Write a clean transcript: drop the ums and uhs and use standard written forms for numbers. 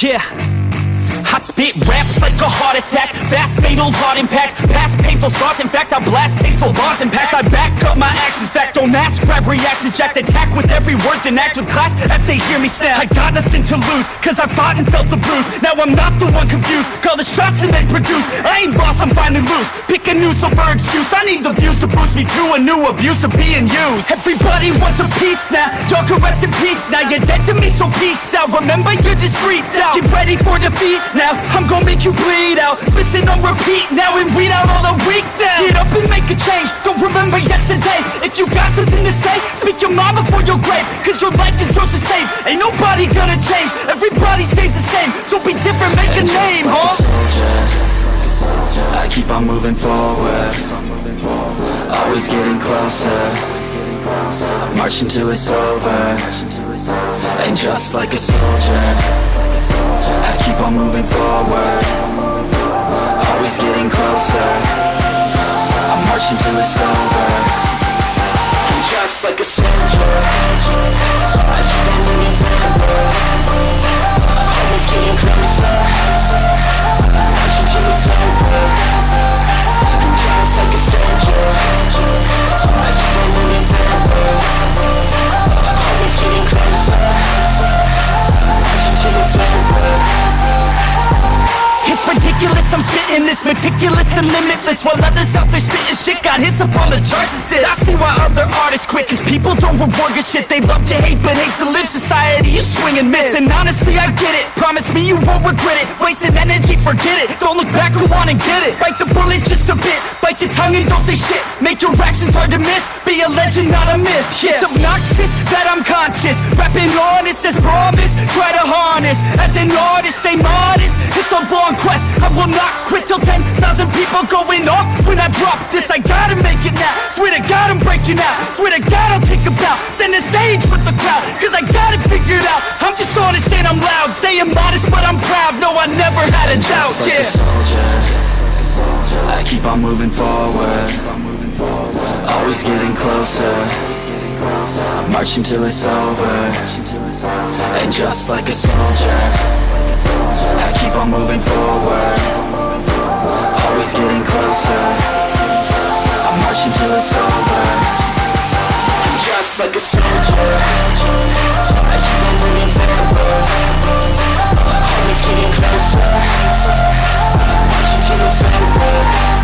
Yeah, I spit raps like a heart attack, fast fatal heart impact, past painful scars. In fact, I blast tasteful bars and pass. I back up my actions, fact don't ask, grab reactions, jacked attack with every word, then act with class as they hear me snap. I got nothing to lose, cause I fought and felt the bruise. Now I'm not the one confused, call the shots and they produce. I ain't lost, I'm finally loose, pick a new silver excuse. I need the views to boost me to a new abuse of being used. Everybody wants a piece now, y'all can rest in peace now. You're dead to me, so peace out. Remember, you're just freaked out. Get ready for defeat now, I'm gonna make you bleed out. Listen on repeat now and weed out all the weak now. Get up and make a change, don't remember yesterday. If you got something to say, speak your mind before your grave, cause your life is yours to save. Ain't nobody gonna change, everybody stays the same. So be different, make a name, like huh? a soldier, I keep on moving forward, always getting closer. I'm marching till it's over. And just like a soldier, I keep on moving forward, always getting closer. I'm marching till it's over. And just like a soldier, I keep on moving forward, always getting closer. I'm marching till it's over. And just like a soldier, I keep on moving forward, always getting closer. I'm marching till it's over. It's ridiculous, I'm spitting this meticulous and limitless, while others out there spitting shit got hits up on the charts instead. I see why other artists quit, cause people don't reward your shit. They love to hate but hate to live. Society is swing and miss, and honestly I get it. Promise me you won't regret it. Wasting energy, forget it. Don't look back, go on and get it. Bite the bullet just a bit, bite your tongue and don't say shit. Make your actions hard to miss, be a legend not a myth. Yeah. It's obnoxious that I'm conscious, rapping honest as promise. Try to harness, as an artist stay modest. It's a long quest, I will not quit till 10,000 people going off when I drop this. I gotta make it now, swear to God I'm breaking out. Swear to God I'll take a bow, stand the stage with the crowd, cause I got it figured out. I'm just honest and I'm loud, saying modest but I'm proud. No, I never had a doubt, like yeah. a soldier, I keep on moving forward, always getting closer. I'm marching till it's over. And just like a soldier, I keep on moving forward, always getting closer. I'm marching till it's over. And just like a soldier, I keep on moving forward, always getting closer. I'm marching till it's over.